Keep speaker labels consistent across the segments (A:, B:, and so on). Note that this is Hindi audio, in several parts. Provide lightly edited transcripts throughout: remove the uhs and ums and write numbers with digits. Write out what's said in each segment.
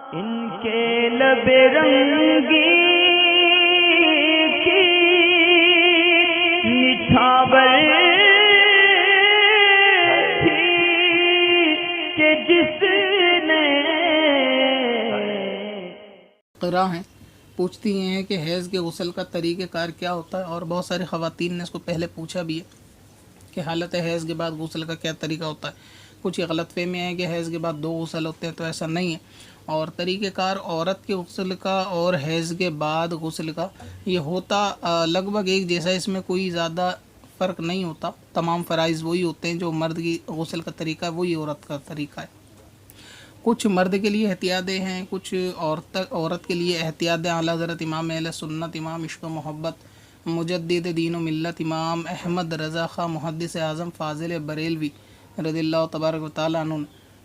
A: इनके लबे रंगी की निछावर थी कि जिसने
B: क़िरा हैं पूछती हैं कि हैज़ के गुस्ल का तरीक़ेकार क्या होता है। और बहुत सारी ख़वातीन ने इसको पहले पूछा भी है कि हालत हैज़ के बाद गुस्ल का क्या तरीका होता है। कुछ ये गलतफ़हमियाँ हैं कि हैज़ के बाद 2 गुस्ल होते हैं, तो ऐसा नहीं है। और तरीक़ेकार औरत के गुस्ल का और हैज़ के बाद गुस्ल का ये होता लगभग एक जैसा, इसमें कोई ज़्यादा फ़र्क नहीं होता। तमाम फ़राइज़ वही होते हैं, जो मर्द की गुस्ल का तरीका है वही औरत का तरीका है। कुछ मर्द के लिए एहतियातें हैं, कुछ औरत के लिए एहतियातें। आला हज़रत इमाम अहले सुन्नत, इमाम इश्क़ व मोहब्बत, मुजद्दिद दीन व मिल्लत, इमाम अहमद रज़ा ख़ां मुहद्दिस आज़म फ़ाज़िल बरेलवी रज़ियल्लाहु तबारक व तआला अन्हु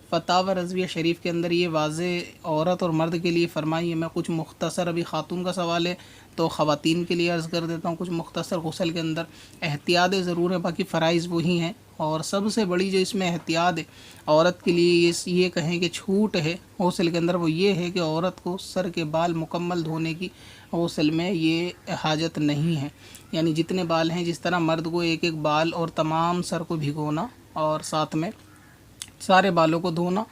B: फ़तावा रज़विया शरीफ के अंदर ये वाज़े औरत और मर्द के लिए फ़रमाई है। मैं कुछ मुख्तसर, अभी ख़ातून का सवाल है तो ख़वातीन के लिए अर्ज़ कर देता हूँ। कुछ मुख्तसर गुस्ल के अंदर एहतियातें ज़रूर हैं, बाकी फ़राइज़ वही हैं। और सबसे बड़ी जो इसमें एहतियात है औरत के लिए, ये कहें कि छूट है गुस्ल के अंदर, वो ये है कि औरत को सर के बाल मुकम्मल धोने की गुस्ल में ये हाजत नहीं है। यानी जितने बाल हैं, जिस तरह मर्द को एक एक बाल और तमाम सर को भिगोना और साथ में सारे बालों को धोना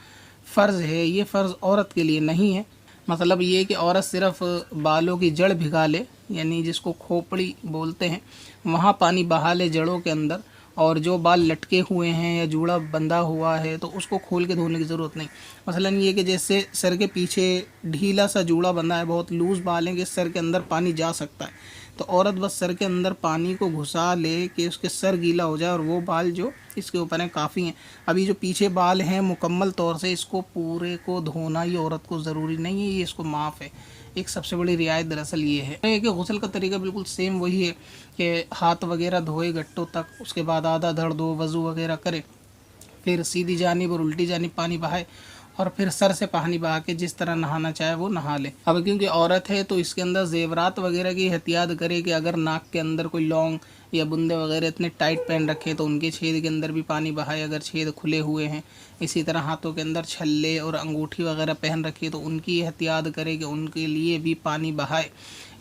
B: फ़र्ज़ है, ये फ़र्ज़ औरत के लिए नहीं है। मतलब ये कि औरत सिर्फ़ बालों की जड़ भिगा ले, यानी जिसको खोपड़ी बोलते हैं, वहाँ पानी बहा ले जड़ों के अंदर, और जो बाल लटके हुए हैं या जूड़ा बंधा हुआ है तो उसको खोल के धोने की ज़रूरत नहीं। मसलन ये कि जैसे सर के पीछे ढीला सा जूड़ा बंधा है, बहुत लूज़ बाल हैं कि सर के अंदर पानी जा सकता है, तो औरत बस सर के अंदर पानी को घुसा ले कि उसके सर गीला हो जाए और वो बाल जो इसके ऊपर हैं काफ़ी हैं। अभी जो पीछे बाल हैं मुकम्मल तौर से इसको पूरे को धोना ये औरत को ज़रूरी नहीं है, ये इसको माफ़ है। एक सबसे बड़ी रियायत दरअसल ये है कि गुस्ल का तरीका बिल्कुल सेम वही है कि हाथ वगैरह धोए गट्टों तक, उसके बाद आधा धड़ धो, वज़ू वगैरह करे, फिर सीधी जानिब और उल्टी जानिब पानी बहाए, और फिर सर से पानी बहा के जिस तरह नहाना चाहे वो नहा ले। अब क्योंकि औरत है तो इसके अंदर ज़ेवरात वगैरह की एहतियात करे कि अगर नाक के अंदर कोई लौंग या बुंदे वगैरह इतने टाइट पहन रखे तो उनके छेद के अंदर भी पानी बहाए, अगर छेद खुले हुए हैं। इसी तरह हाथों के अंदर छल्ले और अंगूठी वगैरह पहन रखी तो उनकी एहतियात करे कि उनके लिए भी पानी बहाए।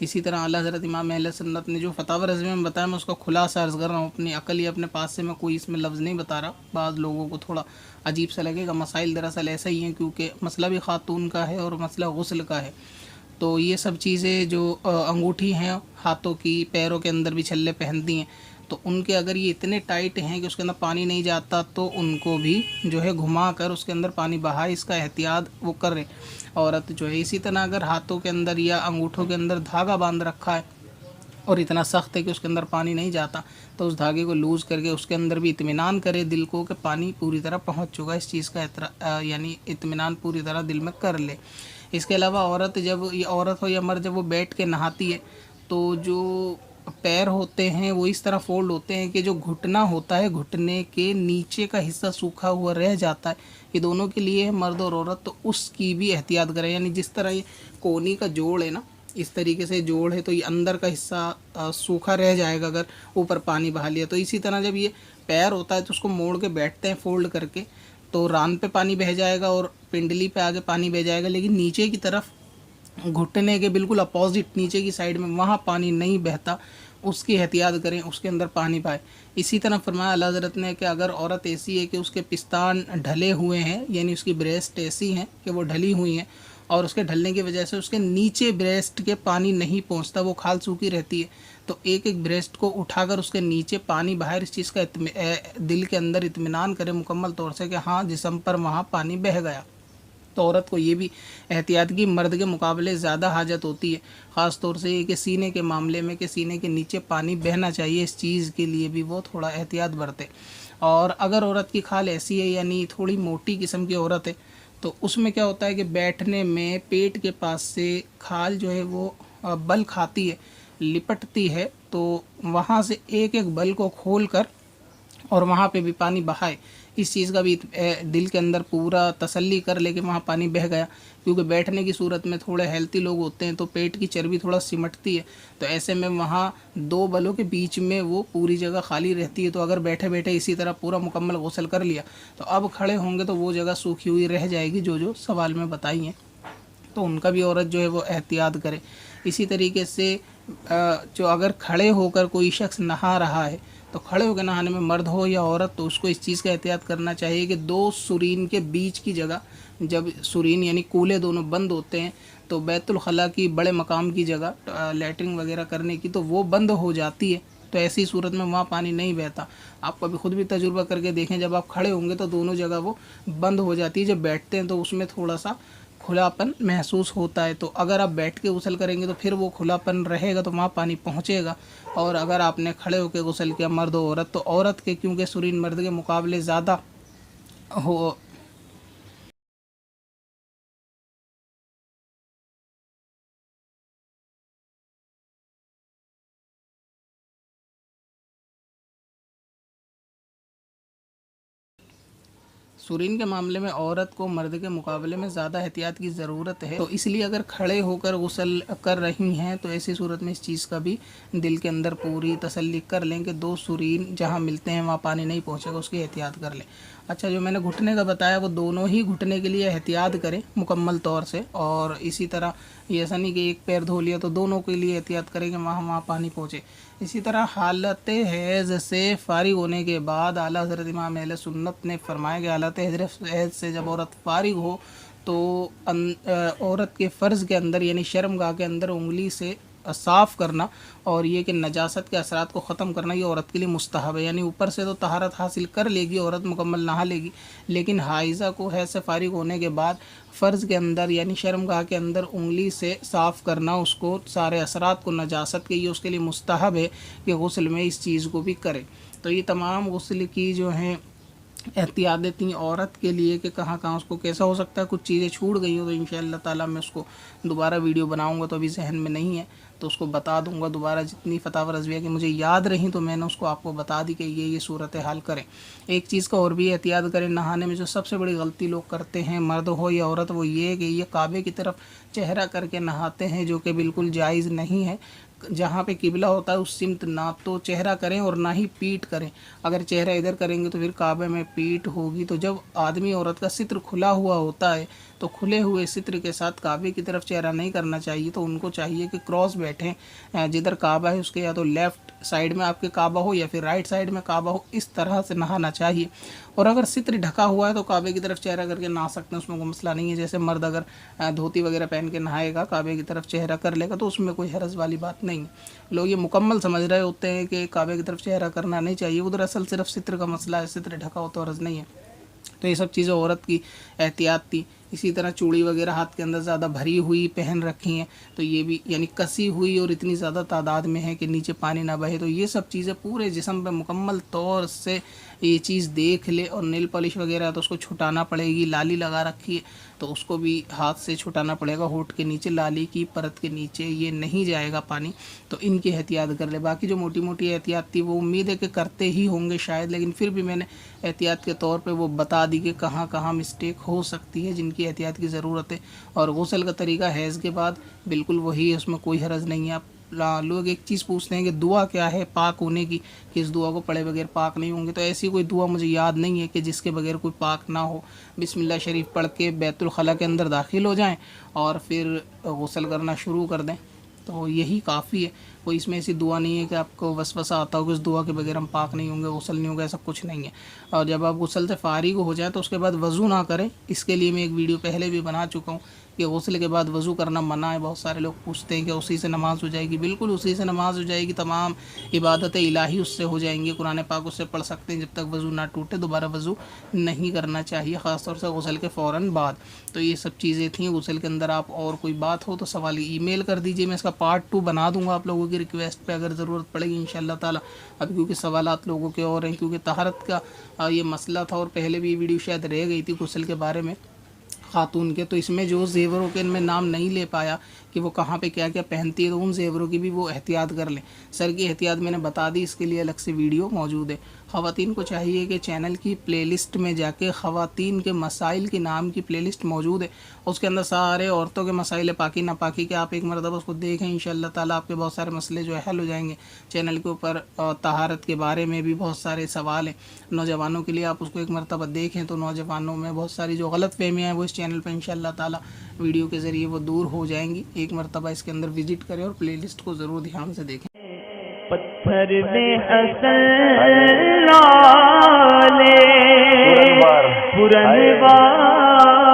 B: इसी तरह आला हज़रत इमाम अहले सुन्नत ने जो फ़तावा रज़विया में बताया, मैं उसका खुलासा अर्ज़ कर रहा हूँ अपनी अकल या अपने पास से, मैं कोई इसमें लफ्ज़ नहीं बता रहा। बाज़ लोगों को थोड़ा अजीब सा लगेगा, मसाइल दरअसल ऐसा ही हैं क्योंकि मसला भी ख़ातून का है और मसला गुस्ल का है। तो ये सब चीज़ें जो अंगूठी हैं हाथों की, पैरों के अंदर भी छल्ले पहनती हैं, तो उनके अगर ये इतने टाइट हैं कि उसके अंदर पानी नहीं जाता तो उनको भी जो है घुमा कर उसके अंदर पानी बहाए, इसका एहतियात वो करे औरत जो है। इसी तरह अगर हाथों के अंदर या अंगूठों के अंदर धागा बांध रखा है और इतना सख्त है कि उसके अंदर पानी नहीं जाता, तो उस धागे को लूज़ करके उसके अंदर भी इत्मीनान करे दिल को कि पानी पूरी तरह पहुंच चुका है, इस चीज़ का यानी इत्मीनान पूरी तरह दिल में कर ले। इसके अलावा औरत, जब ये औरत हो या मर्द, जब वो बैठ के नहाती है तो जो पैर होते हैं वो इस तरह फोल्ड होते हैं कि जो घुटना होता है, घुटने के नीचे का हिस्सा सूखा हुआ रह जाता है। ये दोनों के लिए है, मर्द और औरत, तो उसकी भी एहतियात करें। यानी जिस तरह ये कोनी का जोड़ है ना, इस तरीके से जोड़ है तो ये अंदर का हिस्सा सूखा रह जाएगा अगर ऊपर पानी बहा लिया। तो इसी तरह जब ये पैर होता है तो उसको मोड़ के बैठते हैं फोल्ड करके, तो रान पे पानी बह जाएगा और पिंडली पे आगे पानी बह जाएगा, लेकिन नीचे की तरफ घुटने के बिल्कुल अपोजिट नीचे की साइड में वहाँ पानी नहीं बहता, उसकी एहतियात करें, उसके अंदर पानी पाए। इसी तरह फरमाया अल्लाह हज़रत ने कि अगर औरत ऐसी है कि उसके पिस्तान ढले हुए हैं, यानी उसकी ब्रेस्ट ऐसी हैं कि वो ढली हुई हैं और उसके ढलने की वजह से उसके नीचे ब्रेस्ट के पानी नहीं पहुंचता, वो खाल सूखी रहती है, तो एक एक ब्रेस्ट को उठाकर उसके नीचे पानी बाहर, इस चीज़ का दिल के अंदर इत्मीनान करे मुकम्मल तौर से कि हाँ जिस्म पर वहाँ पानी बह गया। तो औरत को ये भी एहतियात की मर्द के मुकाबले ज़्यादा हाजत होती है, ख़ास तौर से ये कि सीने के मामले में कि सीने के नीचे पानी बहना चाहिए, इस चीज़ के लिए भी वो थोड़ा एहतियात बरते। और अगर औरत की खाल ऐसी है यानी थोड़ी मोटी किस्म की औरत है तो उसमें क्या होता है कि बैठने में पेट के पास से खाल जो है वो बल खाती है, लिपटती है, तो वहाँ से एक एक बल को खोल कर और वहाँ पे भी पानी बहाए, इस चीज़ का भी दिल के अंदर पूरा तसल्ली कर ले कि वहाँ पानी बह गया। क्योंकि बैठने की सूरत में थोड़े हेल्थी लोग होते हैं तो पेट की चर्बी थोड़ा सिमटती है, तो ऐसे में वहाँ दो बलों के बीच में वो पूरी जगह खाली रहती है। तो अगर बैठे बैठे इसी तरह पूरा मुकम्मल गुस्ल कर लिया तो अब खड़े होंगे तो वो जगह सूखी हुई रह जाएगी, जो जो सवाल में बताई हैं। तो उनका भी औरत जो है वो एहतियात करे। इसी तरीके से जो अगर खड़े होकर कोई शख्स नहा रहा है तो खड़े होकर नहाने में मर्द हो या औरत, तो उसको इस चीज़ का एहतियात करना चाहिए कि 2 सुरीन के बीच की जगह, जब सुरीन यानी कूले दोनों बंद होते हैं तो बैतुल खला की, बड़े मकाम की जगह लैट्रिन वगैरह करने की, तो वो बंद हो जाती है। तो ऐसी सूरत में वहाँ पानी नहीं बहता। आप कभी खुद भी तजुर्बा करके देखें, जब आप खड़े होंगे तो दोनों जगह वो बंद हो जाती है। जब बैठते हैं तो उसमें थोड़ा सा खुलापन महसूस होता है। तो अगर आप बैठ के गुसल करेंगे तो फिर वो खुलापन रहेगा, तो वहाँ पानी पहुँचेगा। और अगर आपने खड़े होकर गुसल किया, मर्द हो औरत, तो औरत के क्योंकि सुरीन मर्द के मुकाबले ज़्यादा हो सुरीन के मामले में औरत को मर्द के मुकाबले में ज़्यादा एहतियात की ज़रूरत है। तो इसलिए अगर खड़े होकर गुसल कर रही हैं तो ऐसी सूरत में इस चीज़ का भी दिल के अंदर पूरी तसल्ली कर लें कि 2 सुरीन जहाँ मिलते हैं वहाँ पानी नहीं पहुँचेगा, उसकी एहतियात कर लें। अच्छा, जो मैंने घुटने का बताया वो दोनों ही घुटने के लिए एहतियात करें मुकम्मल तौर से। और इसी तरह ये ऐसा नहीं कि एक पैर धो लिया, तो दोनों के लिए एहतियात करें कि वहाँ पानी पहुँचे। इसी तरह हालत हैज़ से फ़ारिग होने के बाद आला हज़रत इमाम अहले सुन्नत ने फरमाया कि हालत हैज़ से जब औरत फ़ारिग हो तो औरत के फ़र्ज़ के अंदर यानी शर्मगाह के अंदर उंगली से साफ़ करना और ये कि नजासत के असरात को ख़त्म करना, ये औरत के लिए मुस्तहब है। यानी ऊपर से तो तहारत हासिल कर लेगी औरत, मुकम्मल नहा लेगी, लेकिन हाइज़ा को हैज़ से फ़ारिग होने के बाद फ़र्ज़ के अंदर यानी शर्मगाह के अंदर उंगली से साफ़ करना, उसको सारे असरात को नजासत के, ये उसके लिए मुस्तहब है कि गुस्ल में इस चीज़ को भी करे। तो ये तमाम गुस्ल की जो हैं एहतियातें थी औरत के लिए कि कहाँ कहाँ उसको कैसा हो सकता है। कुछ चीज़ें छूट गई हो तो इंशाअल्लाह ताला मैं उसको दोबारा वीडियो बनाऊंगा, तो अभी जहन में नहीं है तो उसको बता दूंगा दोबारा। जितनी फतावा रज़विया की मुझे याद रही तो मैंने उसको आपको बता दी कि ये सूरत हाल करें। एक चीज़ का और भी एहतियात करें, नहाने में जो सबसे बड़ी गलती लोग करते हैं, मर्द हो या औरत, वो ये कि ये काबे की तरफ चेहरा करके नहाते हैं, जो कि बिल्कुल जायज़ नहीं है। जहाँ पे किबला होता है उस सिमत ना तो चेहरा करें और ना ही पीठ करें। अगर चेहरा इधर करेंगे तो फिर काबे में पीठ होगी। तो जब आदमी औरत का सित्र खुला हुआ होता है तो खुले हुए सित्र के साथ काबे की तरफ चेहरा नहीं करना चाहिए। तो उनको चाहिए कि क्रॉस बैठें, जिधर काबा है उसके या तो लेफ़्ट साइड में आपके काबा हो या फिर राइट साइड में काबा हो, इस तरह से नहाना चाहिए। और अगर सित्र ढका हुआ है तो काबे की तरफ चेहरा करके नहा सकते हैं, उसमें कोई मसला नहीं है। जैसे मर्द अगर धोती वगैरह पहन के नहाएगा, काबे की तरफ चेहरा कर लेगा, तो उसमें कोई हरज वाली बात नहीं है। लोग ये मुकम्मल समझ रहे होते हैं कि काबे की तरफ चेहरा करना नहीं चाहिए, उधर असल सिर्फ सित्र का मसला है, सित्र ढका हो तो हरज नहीं है। तो ये सब चीज़ें औरत की एहतियात थी। इसी तरह चूड़ी वगैरह हाथ के अंदर ज़्यादा भरी हुई पहन रखी हैं तो ये भी यानी कसी हुई और इतनी ज़्यादा तादाद में है कि नीचे पानी ना बहे, तो ये सब चीज़ें पूरे जिस्म पे मुकम्मल तौर से ये चीज़ देख ले। और नेल पॉलिश वगैरह तो उसको छुटाना पड़ेगी, लाली लगा रखी है तो उसको भी हाथ से छुटाना पड़ेगा, होठ के नीचे, लाली की परत के नीचे ये नहीं जाएगा पानी। तो इनकी एहतियात कर ले। बाकी जो मोटी मोटी एहतियात थी वो उम्मीद है कि करते ही होंगे शायद, लेकिन फिर भी मैंने एहतियात के तौर पे वो बता दी कि कहाँ कहाँ मिस्टेक हो सकती है जिनकी एहतियात की ज़रूरत है। और गुस्ल का तरीका हैज़ के बाद बिल्कुल वही है, उसमें कोई हरज नहीं है। आप लोग एक चीज़ पूछते हैं कि दुआ क्या है पाक होने की, कि इस दुआ को पढ़े बगैर पाक नहीं होंगे। तो ऐसी कोई दुआ मुझे याद नहीं है कि जिसके बगैर कोई पाक ना हो। बिस्मिल्लाह शरीफ पढ़ के बैतुल खला के अंदर दाखिल हो जाएं और फिर गुस्ल करना शुरू कर दें, तो यही काफ़ी है। कोई इसमें ऐसी दुआ नहीं है कि आपको वसवसा आता हो कि उस दुआ के बगैर हम पाक नहीं होंगे, गुस्ल नहीं होगा, ऐसा कुछ नहीं है। और जब आप गुस्ल से फ़ारिग हो जाए तो उसके बाद वज़ू ना करें। इसके लिए मैं एक वीडियो पहले भी बना चुका हूँ कि गुस्ल के बाद वज़ू करना मना है। बहुत सारे लोग पूछते हैं कि उसी से नमाज़ हो जाएगी। बिल्कुल उसी से नमाज़ हो जाएगी, तमाम इबादत इलाही उससे हो जाएंगी, कुरान पाक उससे पढ़ सकते हैं। जब तक वज़ू ना टूटे दोबारा वज़ू नहीं करना चाहिए, ख़ास तौर से गुस्ल के फ़ौरन बाद। तो ये सब चीज़ें थी गुस्ल के अंदर। आप और कोई बात हो तो सवाल ईमेल कर दीजिए, मैं इसका पार्ट 2 बना दूँगा आप लोगों की रिक्वेस्ट पे अगर ज़रूरत पड़ेगी इंशाअल्लाह ताला। अब क्योंकि सवालात लोगों के और हैं, क्योंकि तहारत का ये मसला था और पहले भी ये वीडियो शायद रह गई थी गुस्ल के बारे में खातून के, तो इसमें जो ज़ेवरों के इनमें नाम नहीं ले पाया कि वो कहाँ पे क्या क्या पहनती है, तो उन जेवरों की भी वो एहतियात कर लें। सर की एहतियात मैंने बता दी, इसके लिए अलग से वीडियो मौजूद है। ख़वातीन को चाहिए कि चैनल की प्लेलिस्ट में जाके ख़वातीन के मसाइल के नाम की प्लेलिस्ट मौजूद है, उसके अंदर सारे औरतों के मसाइल पाकी नापाकी के आप एक मरतबा उसको देखें, इंशाअल्लाह ताला आपके बहुत सारे मसले जो है हल हो जाएंगे। चैनल के ऊपर तहारत के बारे में भी बहुत सारे सवाल हैं नौजवानों के लिए, आप उसको एक मरतबा देखें तो नौजवानों में बहुत सारी जो गलत फहमियाँ हैं वो इस चैनल पर इंशाअल्लाह ताला वीडियो के ज़रिए वो दूर हो जाएंगी। एक मरतबा इसके अंदर विजिट करें और प्लेलिस्ट को ज़रूर ध्यान से देखें।
A: पत्थर में हसन लाले पुरनवार